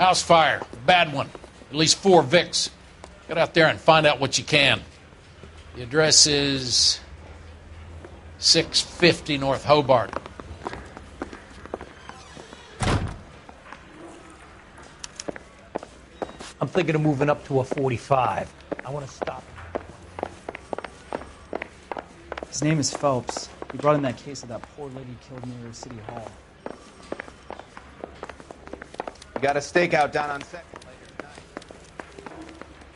house fire. A bad one. At least 4 Vicks. Get out there and find out what you can. The address is 650 North Hobart. I'm thinking of moving up to a 45. I want to stop. His name is Phelps. He brought in that case of that poor lady killed near City Hall. We got a stakeout down on Second later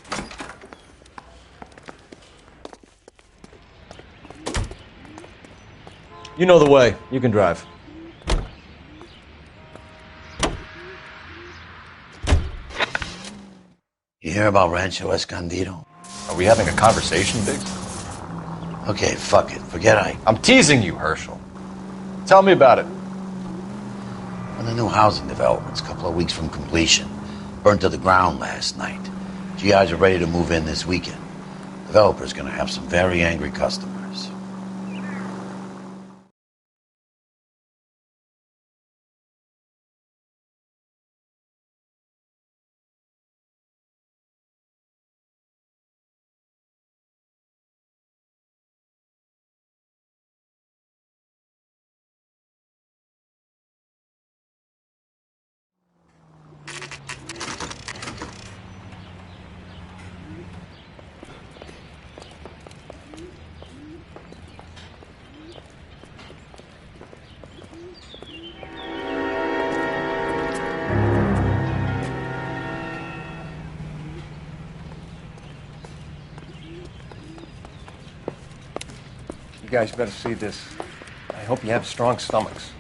tonight. You know the way. You can drive. You hear about Rancho Escondido? Are we having a conversation, Biggs? Okay, fuck it. Forget I... I'm teasing you, Herschel. Tell me about it. One of the new housing developments, a couple of weeks from completion. Burnt to the ground last night. GIs are ready to move in this weekend. Developer's gonna have some very angry customers. You guys better see this. I hope you have strong stomachs.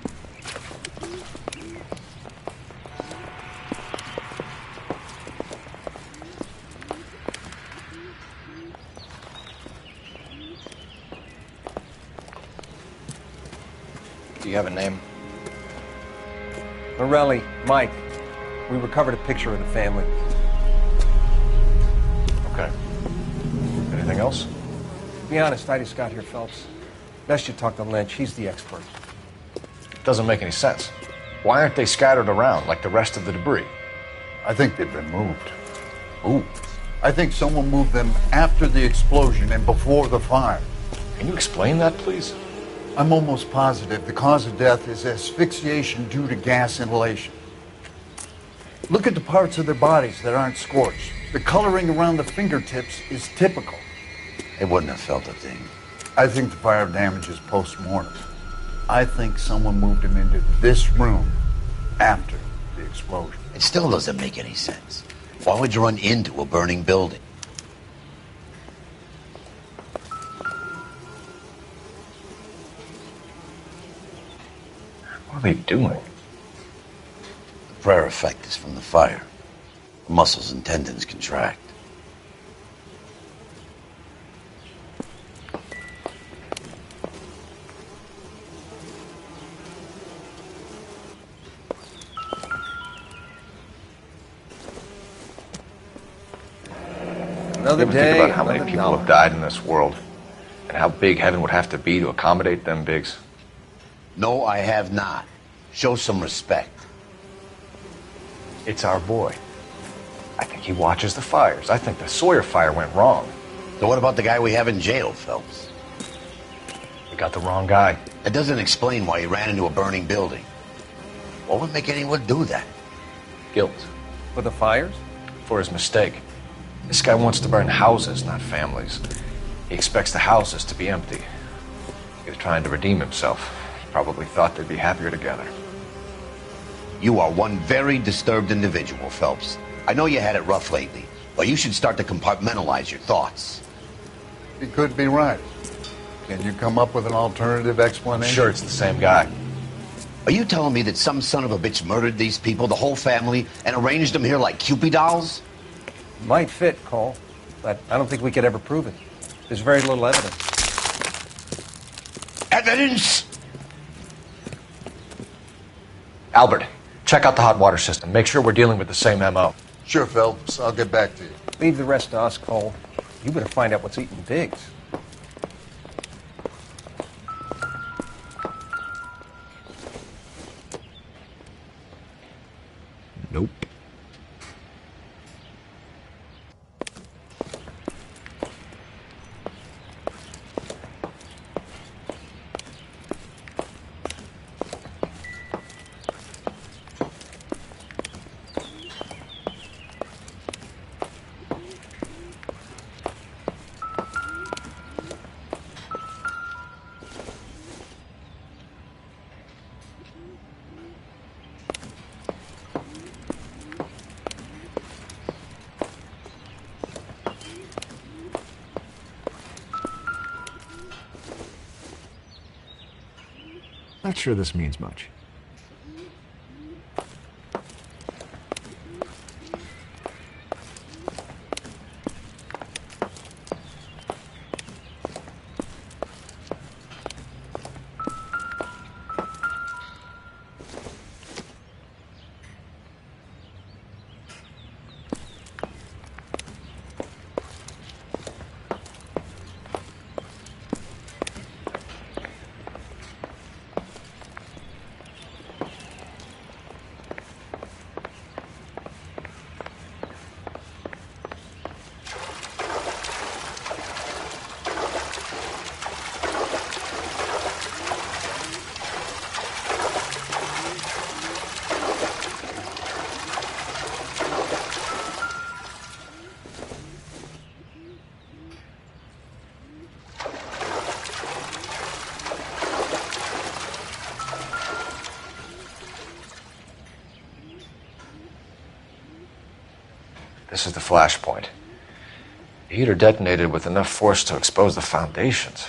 Do you have a name? Morelli, Mike. We recovered a picture of the family. Okay. Anything else? To be honest, I just got here, Phelps. Best you talk to Lynch. He's the expert. Doesn't make any sense. Why aren't they scattered around like the rest of the debris? I think they've been moved. Ooh. I think someone moved them after the explosion and before the fire. Can you explain that, please? I'm almost positive the cause of death is asphyxiation due to gas inhalation. Look at the parts of their bodies that aren't scorched. The coloring around the fingertips is typical. They wouldn't have felt a thing. I think the fire damage is post-mortem. I think someone moved him into this room after the explosion. It still doesn't make any sense. Why would you run into a burning building? What are they doing? The prayer effect is from the fire. The muscles and tendons contract. Another day, think about how many another people dollar. have died in this world and how big heaven would have to be to accommodate them, Biggs? No, I have not. Show some respect. It's our boy. I think he watches the fires. I think the Sawyer fire went wrong. So what about the guy we have in jail, Phelps? We got the wrong guy. That doesn't explain why he ran into a burning building. What would make anyone do that? Guilt. For the fires? For his mistake. This guy wants to burn houses, not families. He expects the houses to be empty. He was trying to redeem himself. He probably thought they'd be happier together. You are one very disturbed individual, Phelps. I know you had it rough lately, but you should start to compartmentalize your thoughts. He could be right. Can you come up with an alternative I'm explanation? sure it's the same guy. Are you telling me that some son of a bitch murdered these people, the whole family, and arranged them here like Cupid dolls? Might fit, Cole, but I don't think we could ever prove it. There's very little evidence. Evidence? Albert, check out the hot water system. Make sure we're dealing with the same MO. Sure, Phelps. I'll get back to you. Leave the rest to us, Cole. You better find out what's eating Biggs. Nope. Not sure this means much. This is the flashpoint. The heater detonated with enough force to expose the foundations.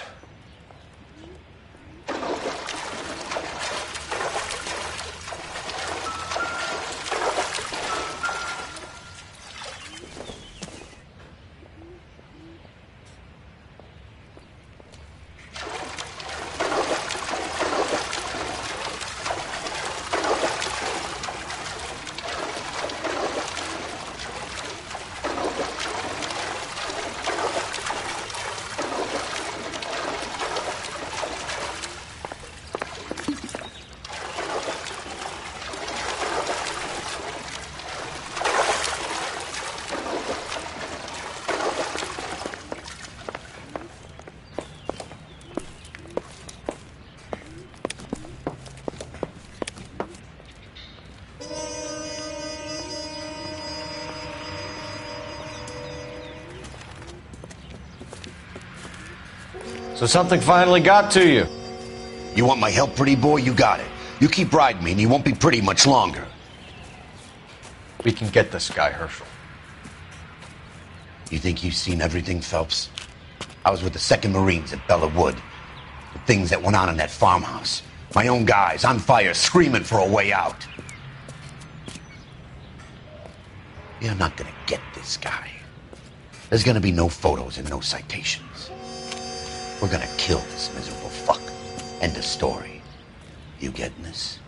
So something finally got to you. You want my help, pretty boy? You got it. You keep riding me and you won't be pretty much longer. We can get this guy, Herschel. You think you've seen everything, Phelps? I was with the 2nd Marines at Bella Wood. The things that went on in that farmhouse. My own guys on fire, screaming for a way out. You're not gonna get this guy. There's gonna be no photos and no citations. We're gonna kill this miserable fuck. End of story. You getting this?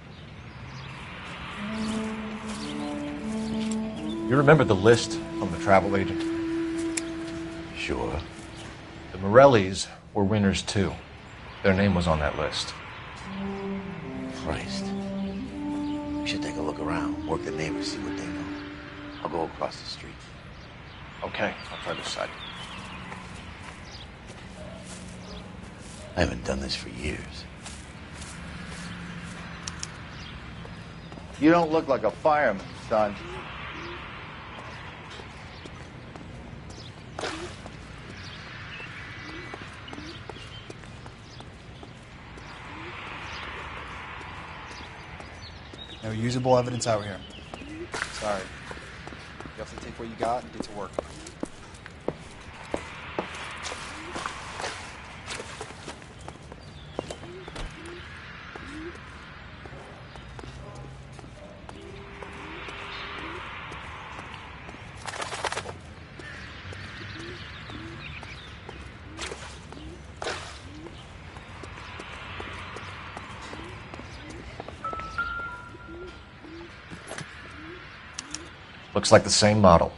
You remember the list from the travel agent? Sure. The Morellis were winners too. Their name was on that list. Christ. We should take a look around, work the neighbors, see what they know. I'll go across the street. Okay, I'll try this side. I haven't done this for years. You don't look like a fireman, son. No usable evidence out here. Sorry. You have to take what you got and get to work. Looks like the same model.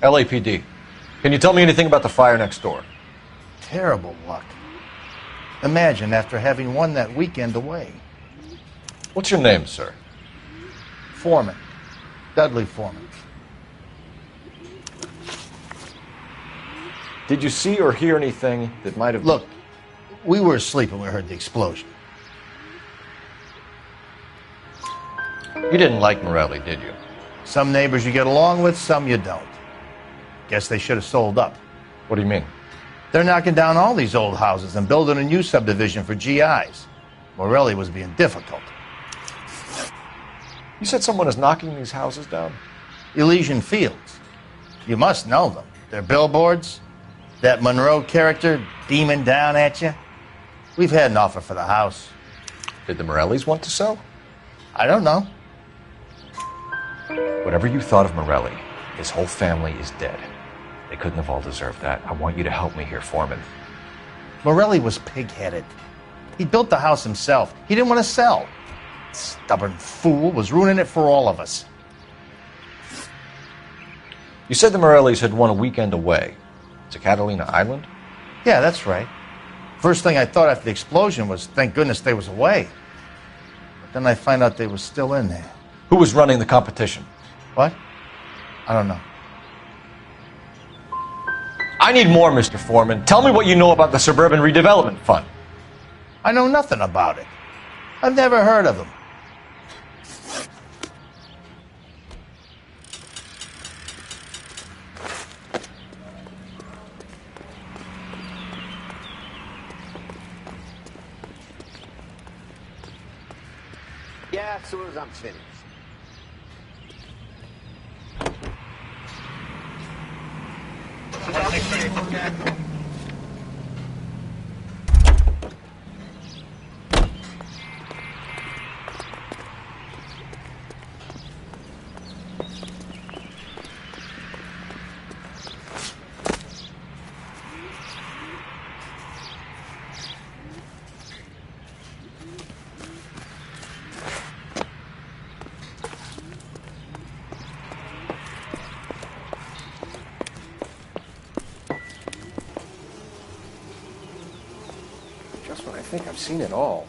LAPD. Can you tell me anything about the fire next door? Terrible luck. Imagine after having won that weekend away. What's your name, sir? Foreman. Dudley Foreman. Did you see or hear anything that might have... Look, we were asleep when we heard the explosion. You didn't like Morelli, did you? Some neighbors you get along with, some you don't. Guess they should have sold up. What do you mean? They're knocking down all these old houses and building a new subdivision for GIs. Morelli was being difficult. You said someone is knocking these houses down? Elysian Fields. You must know them. They're billboards. That Monroe character beaming down at you. We've had an offer for the house. Did the Morellis want to sell? I don't know. Whatever you thought of Morelli, his whole family is dead. They couldn't have all deserved that. I want you to help me here, Foreman. Morelli was pig-headed. He built the house himself. He didn't want to sell. Stubborn fool was ruining it for all of us. You said the Morellis had won a weekend away to Catalina Island? Yeah, that's right. First thing I thought after the explosion was, thank goodness they was away. But then I find out they was still in there. Who was running the competition? What? I don't know. I need more, Mr. Foreman. Tell me what you know about the Suburban Redevelopment Fund. I know nothing about it. I've never heard of them. Yeah, as soon as I'm finished. Just when I think I've seen it all.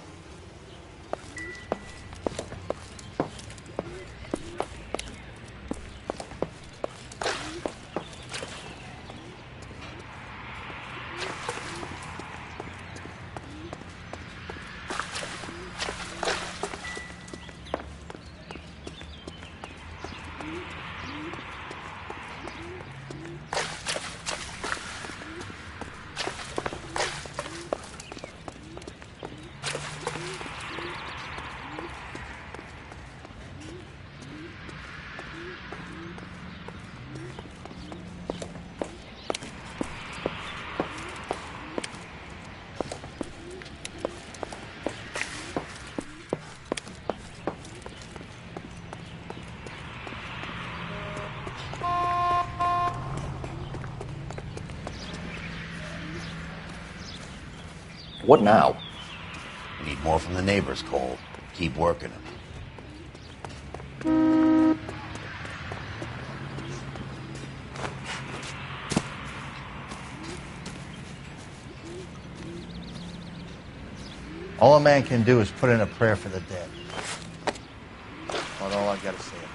What now? We need more from the neighbors, Cole. Keep working them. All a man can do is put in a prayer for the dead. That's all I gotta say about it.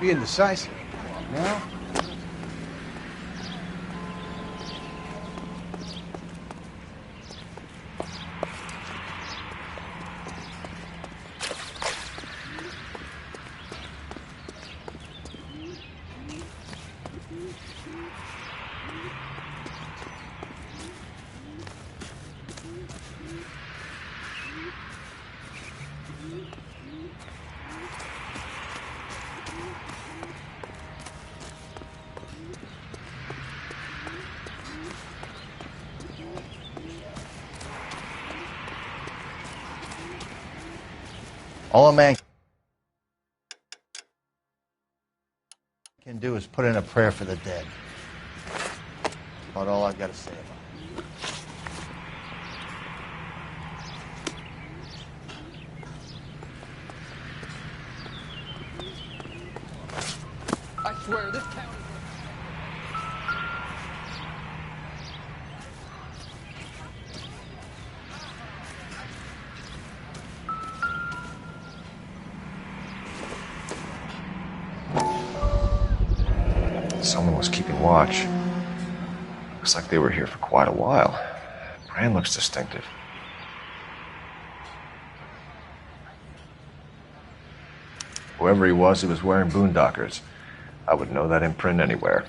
Be indecisive. Now? All a man can do is put in a prayer for the dead. About all I've got to say about it. I swear, this town is... Someone was keeping watch. Looks like they were here for quite a while. Brand looks distinctive. Whoever he was wearing boondockers. I would know that imprint anywhere.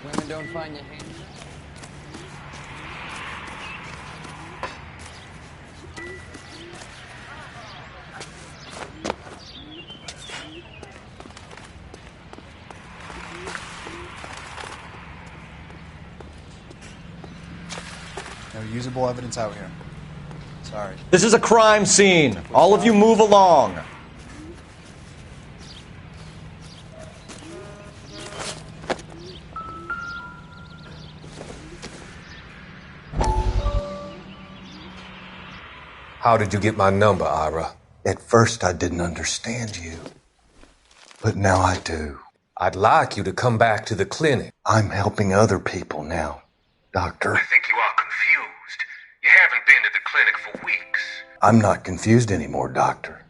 Women don't find your hands. No usable evidence out here. Sorry. This is a crime scene. All of you move along. How did you get my number, Ira? At first I didn't understand you, but now I do. I'd like you to come back to the clinic. I'm helping other people now, Doctor. I think you are confused. You haven't been to the clinic for weeks. I'm not confused anymore, Doctor.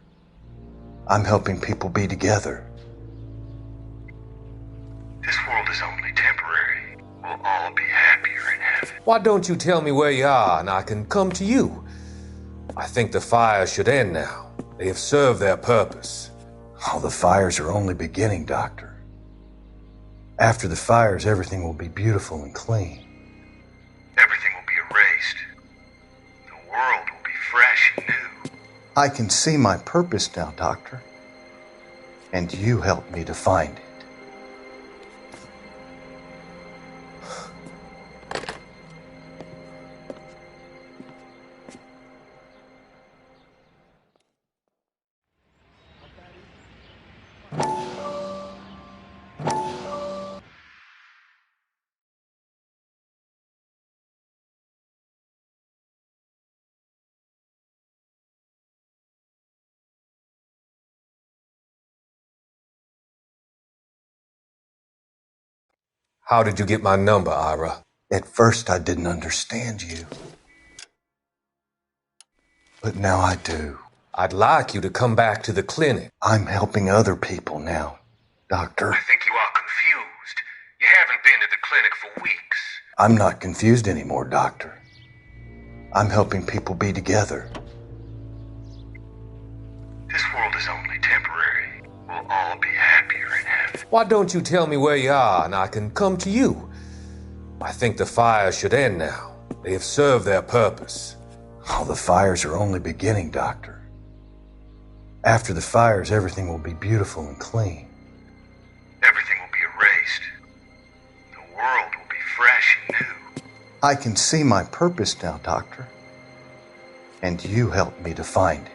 I'm helping people be together. This world is only temporary. We'll all be happier in heaven. Why don't you tell me where you are and I can come to you? I think the fires should end now. They have served their purpose. Oh, the fires are only beginning, Doctor. After the fires, everything will be beautiful and clean. Everything will be erased. The world will be fresh and new. I can see my purpose now, Doctor. And you helped me to find it. How did you get my number, Ira? At first I didn't understand you, but now I do. I'd like you to come back to the clinic. I'm helping other people now, Doctor. I think you are confused. You haven't been to the clinic for weeks. I'm not confused anymore, Doctor. I'm helping people be together. This world is only temporary. Why don't you tell me where you are and I can come to you? I think the fires should end now. They have served their purpose. Oh, the fires are only beginning, Doctor. After the fires, everything will be beautiful and clean. Everything will be erased. The world will be fresh and new. I can see my purpose now, Doctor. And you helped me to find it.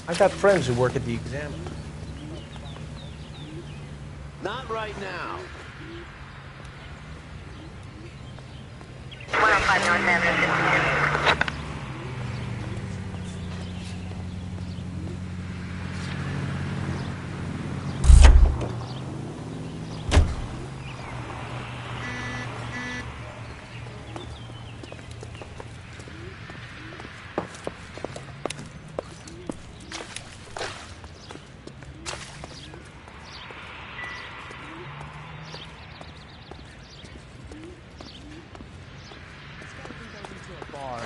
I got friends who work at the Examiner. Not right now. 105 North Avenue, 52.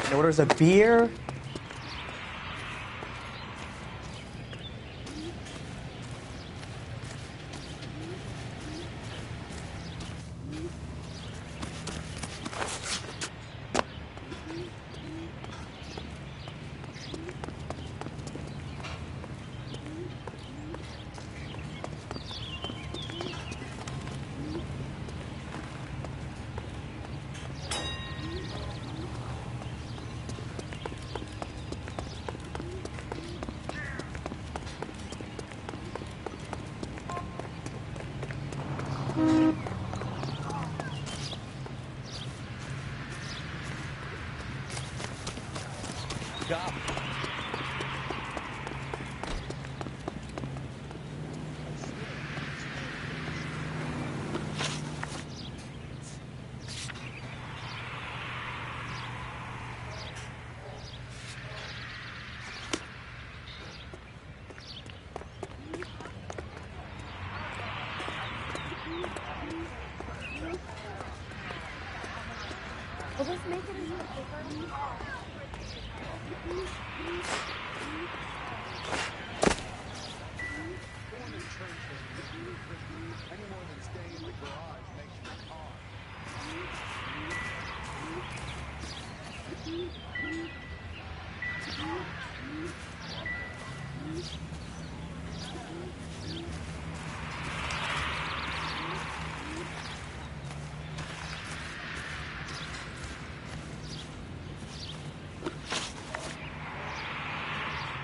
And orders a beer. Will this make it into the paper?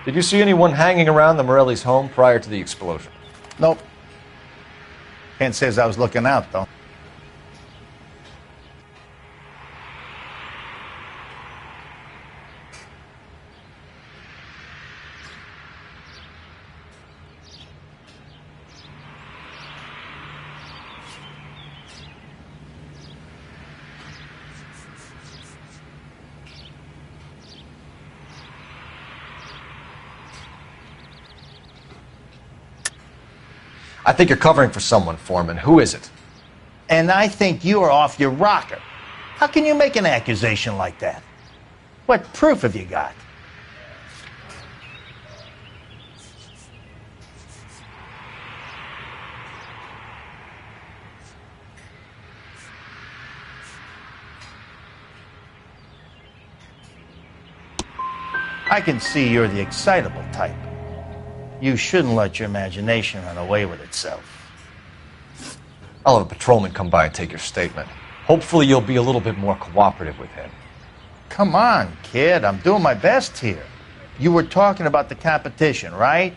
Did you see anyone hanging around the Morelli's home prior to the explosion? Nope. Can't say as I was looking out, though. I think you're covering for someone, Foreman. Who is it? And I think you are off your rocker. How can you make an accusation like that? What proof have you got? I can see you're the excitable type. You shouldn't let your imagination run away with itself. I'll have a patrolman come by and take your statement. Hopefully you'll be a little bit more cooperative with him. Come on, kid. I'm doing my best here. You were talking about the competition, right?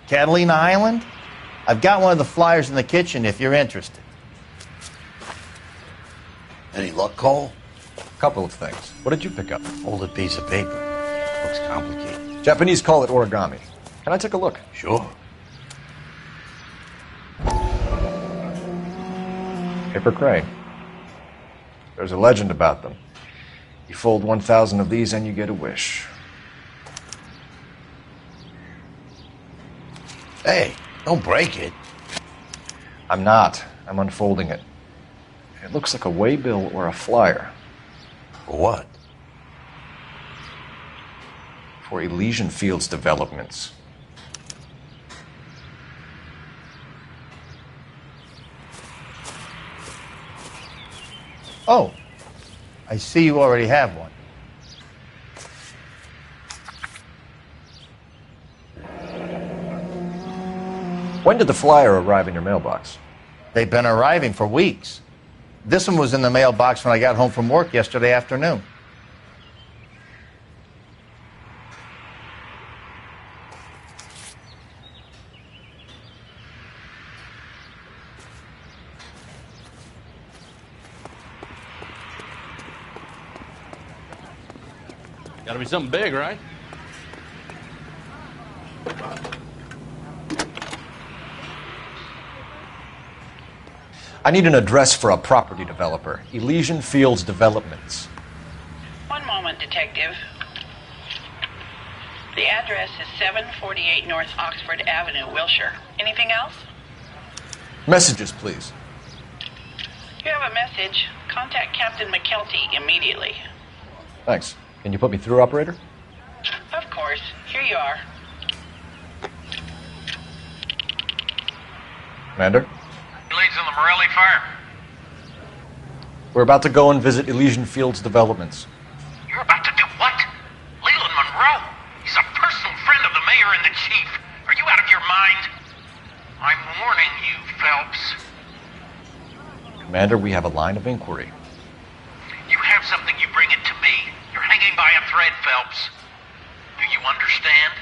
Catalina Island? I've got one of the flyers in the kitchen if you're interested. Any luck, Cole? Couple of things. What did you pick up? Folded piece of paper. Looks complicated. Japanese call it origami. Can I take a look? Sure. Paper crane. There's a legend about them. You fold 1,000 of these and you get a wish. Hey, don't break it. I'm not. I'm unfolding it. It looks like a waybill or a flyer. For what? For Elysian Fields developments. Oh, I see you already have one. When did the flyer arrive in your mailbox? They've been arriving for weeks. This one was in the mailbox when I got home from work yesterday afternoon. Gotta be something big, right? I need an address for a property developer. Elysian Fields Developments. One moment, Detective. The address is 748 North Oxford Avenue, Wilshire. Anything else? Messages, please. You have a message. Contact Captain McKelty immediately. Thanks. Can you put me through, operator? Of course. Here you are. Commander? Leads on the Morelli fire. We're about to go and visit Elysian Fields Developments. You're about to do what? Leland Monroe? He's a personal friend of the mayor and the chief. Are you out of your mind? I'm warning you, Phelps. Commander, we have a line of inquiry. You have something, you bring it to me. You're hanging by a thread, Phelps. Do you understand?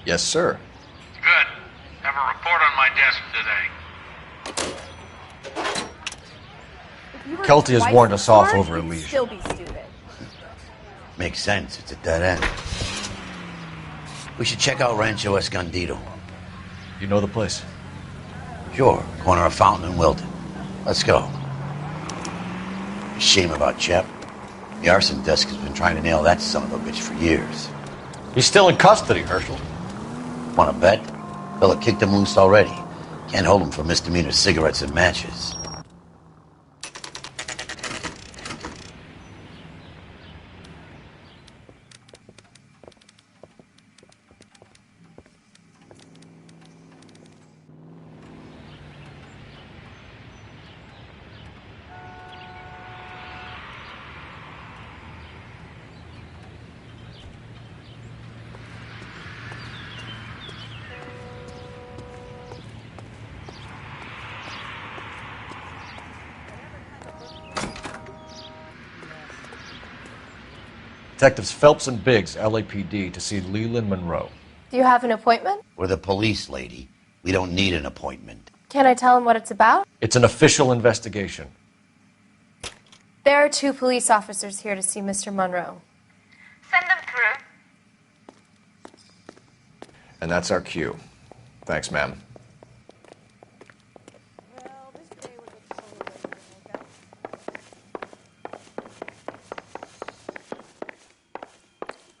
Yes, sir. Good. Have a report on my desk today. Kelty has warned us off over you'd Elysian. still be stupid. Makes sense. It's a dead end. We should check out Rancho Escondido. You know the place? Sure. Corner of Fountain and Wilton. Let's go. Shame about Shep. The arson desk has been trying to nail that son of a bitch for years. He's still in custody, Herschel. Want to bet? Fella kicked him loose already. Can't hold him for misdemeanor cigarettes and matches. Detectives Phelps and Biggs, LAPD, to see Leland Monroe. Do you have an appointment? We're the police, lady. We don't need an appointment. Can I tell him what it's about? It's an official investigation. There are 2 police officers here to see Mr. Monroe. Send them through. And that's our cue. Thanks, ma'am.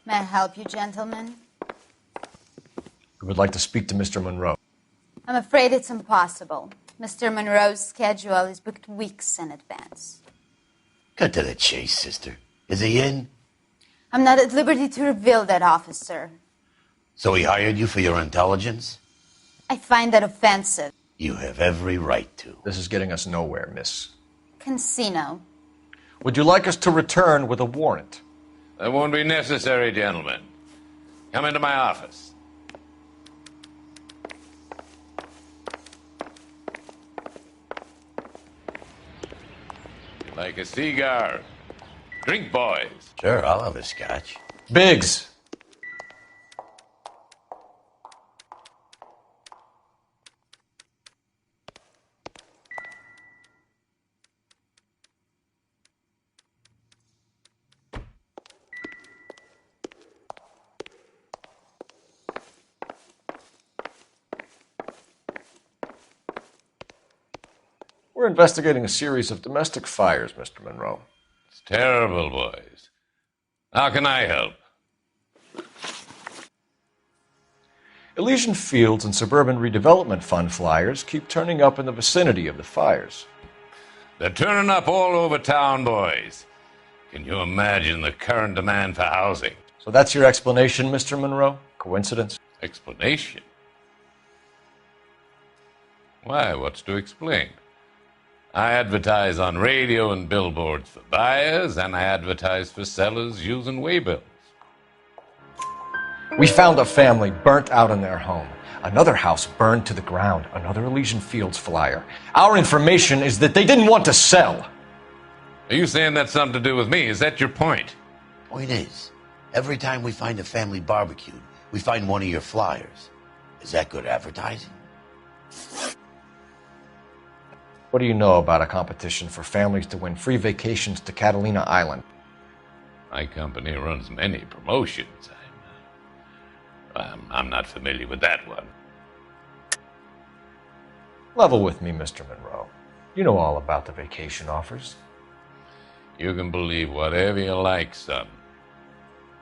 May I help you, gentlemen? We would like to speak to Mr. Monroe. I'm afraid it's impossible. Mr. Monroe's schedule is booked weeks in advance. Cut to the chase, sister. Is he in? I'm not at liberty to reveal that, officer. So he hired you for your intelligence? I find that offensive. You have every right to. This is getting us nowhere, miss. Casino. Would you like us to return with a warrant? That won't be necessary, gentlemen. Come into my office. You like a cigar? Drink, boys. Sure, I'll have a scotch. Biggs. We're investigating a series of domestic fires, Mr. Monroe. It's terrible, boys. How can I help? Elysian Fields and Suburban Redevelopment Fund flyers keep turning up in the vicinity of the fires. They're turning up all over town, boys. Can you imagine the current demand for housing? So that's your explanation, Mr. Monroe? Coincidence? Explanation? Why, what's to explain? I advertise on radio and billboards for buyers, and I advertise for sellers using waybills. We found a family burnt out in their home. Another house burned to the ground. Another Elysian Fields flyer. Our information is that they didn't want to sell. Are you saying that's something to do with me? Is that your point? Point is, every time we find a family barbecued, we find one of your flyers. Is that good advertising? What do you know about a competition for families to win free vacations to Catalina Island? My company runs many promotions. I'm not familiar with that one. Level with me, Mr. Monroe. You know all about the vacation offers. You can believe whatever you like, son.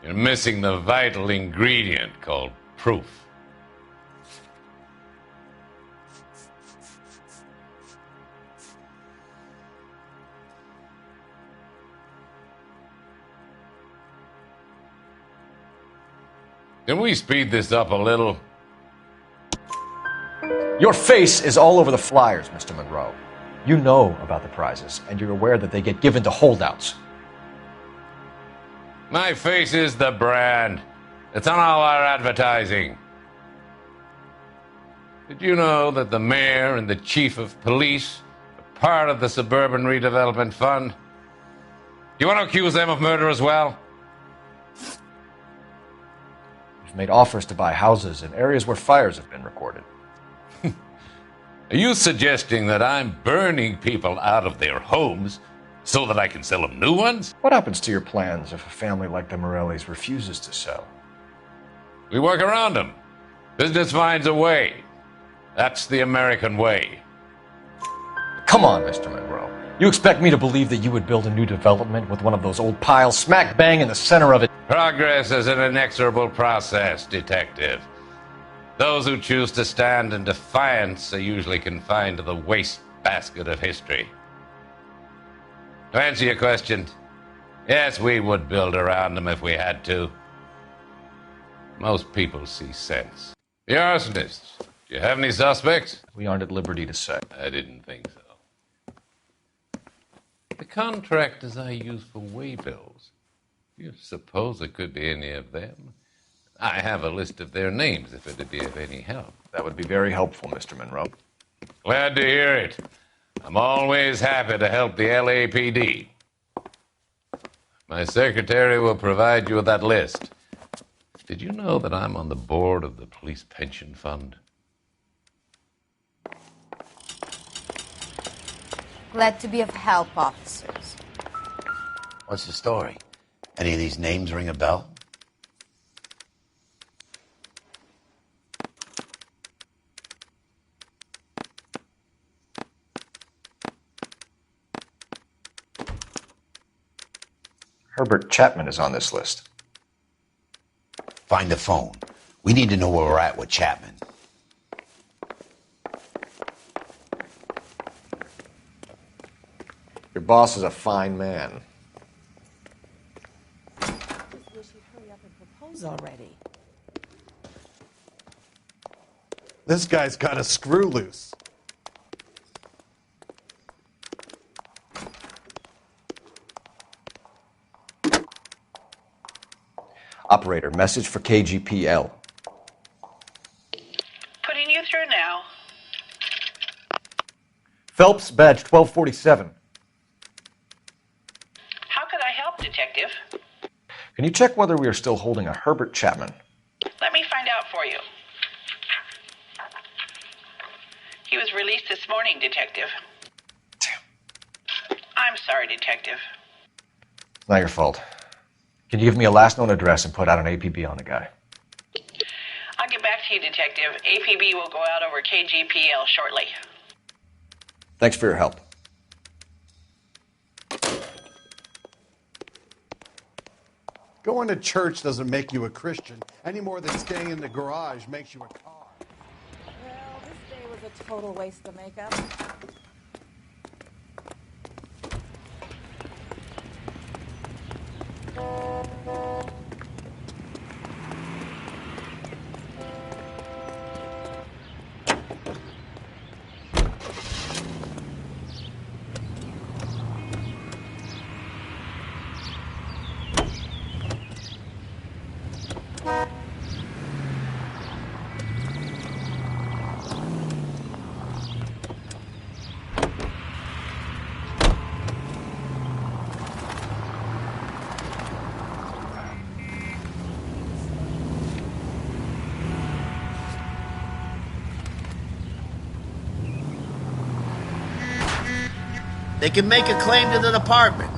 You're missing the vital ingredient called proof. Can we speed this up a little? Your face is all over the flyers, Mr. Monroe. You know about the prizes, and you're aware that they get given to holdouts. My face is the brand. It's on all our advertising. Did you know that the mayor and the chief of police are part of the Suburban Redevelopment Fund? Do you want to accuse them of murder as well? You've made offers to buy houses in areas where fires have been recorded. Are you suggesting that I'm burning people out of their homes so that I can sell them new ones? What happens to your plans if a family like the Morellis refuses to sell? We work around them. Business finds a way. That's the American way. Come on, Mr. Monroe. You expect me to believe that you would build a new development with one of those old piles smack bang in the center of it? Progress is an inexorable process, detective. Those who choose to stand in defiance are usually confined to the wastebasket of history. To answer your question, yes, we would build around them if we had to. Most people see sense. The arsonists, do you have any suspects? We aren't at liberty to say. I didn't think so. The contractors I use for waybills, do you suppose it could be any of them? I have a list of their names if it'd be of any help. That would be very helpful, Mr. Monroe. Glad to hear it. I'm always happy to help the LAPD. My secretary will provide you with that list. Did you know that I'm on the board of the police pension fund? Glad to be of help, officers. What's the story? Any of these names ring a bell? Herbert Chapman is on this list. Find the phone. We need to know where we're at with Chapman. Your boss is a fine man. Wish he'd hurry up and propose already. This guy's got a screw loose. Operator, message for KGPL. Putting you through now. Phelps, badge 1247. How could I help, Detective? Can you check whether we are still holding a Herbert Chapman? Let me find out for you. He was released this morning, Detective. Damn. I'm sorry, Detective. It's not your fault. Can you give me a last known address and put out an APB on the guy? I'll get back to you, Detective. APB will go out over KGPL shortly. Thanks for your help. Going to church doesn't make you a Christian any more than staying in the garage makes you a car. Well, this day was a total waste of makeup. They can make a claim to the department.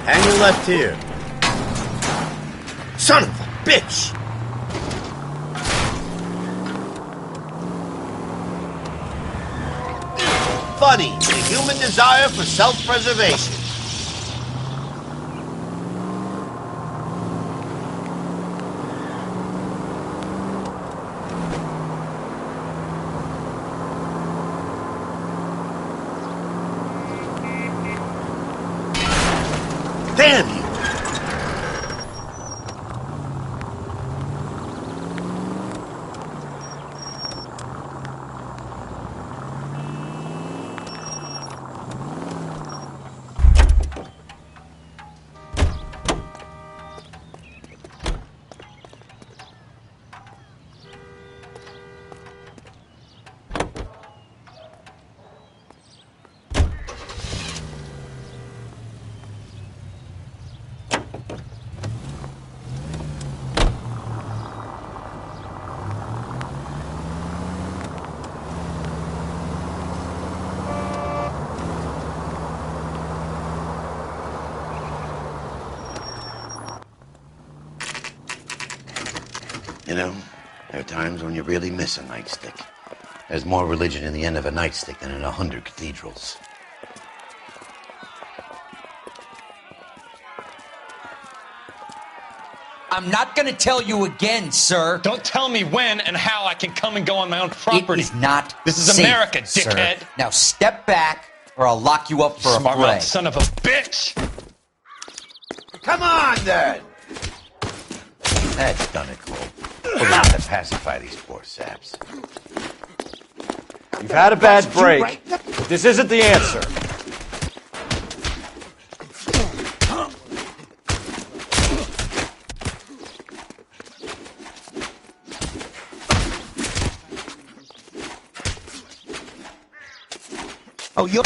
Hang your left here. Son of a bitch! Funny, the human desire for self-preservation. Damn you! You know, there are times when you really miss a nightstick. There's more religion in the end of a nightstick than in 100 cathedrals. I'm not going to tell you again, sir. Don't tell me when and how I can come and go on my own property. It is not This is safe, America, sir. dickhead. Now step back, or I'll lock you up for a Smart fray. mouth son of a bitch! Come on, then! That's done it, Cole. We're gonna have to pacify these poor saps. You've had a bad break, but this isn't the answer. Oh, you're...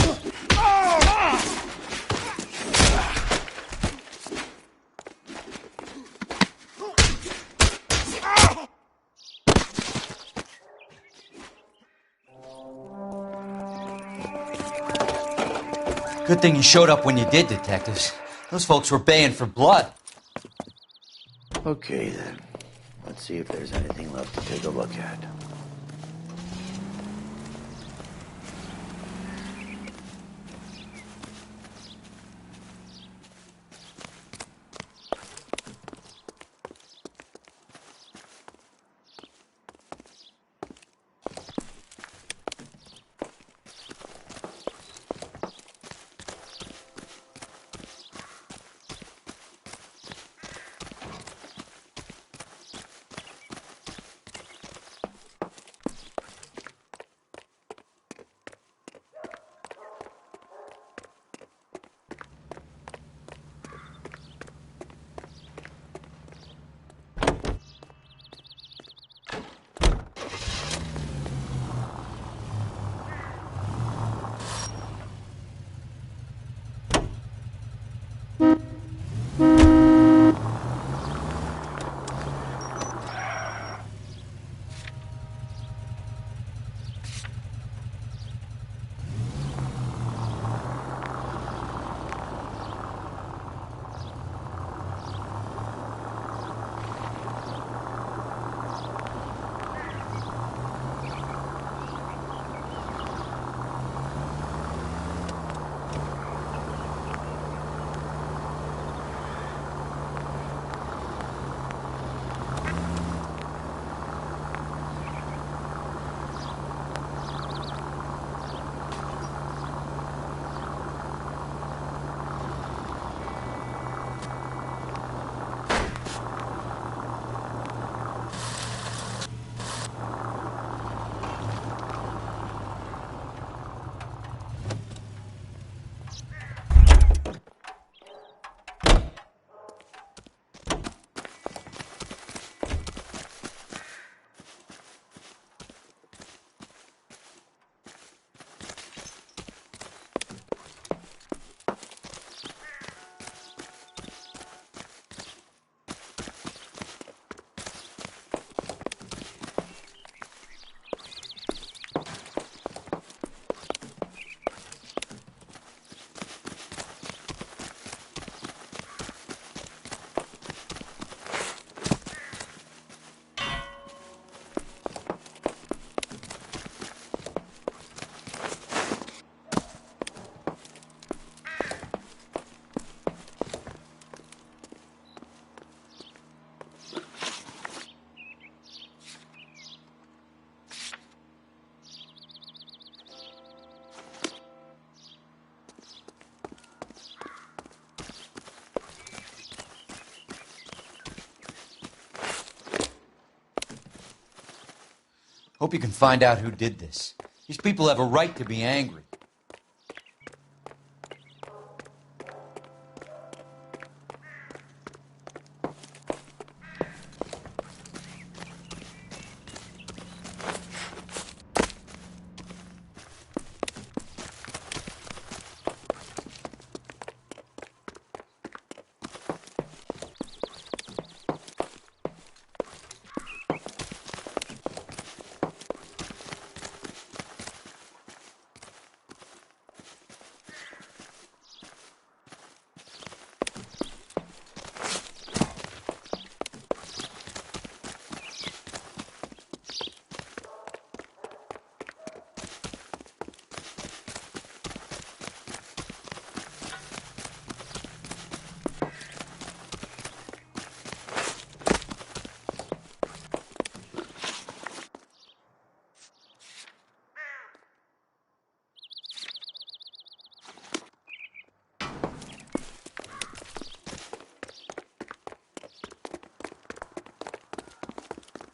Good thing you showed up when you did, detectives. Those folks were baying for blood. Okay, then. Let's see if there's anything left to take a look at. Hope you can find out who did this. These people have a right to be angry.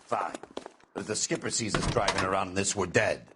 Fine. But if the skipper sees us driving around in this, we're dead.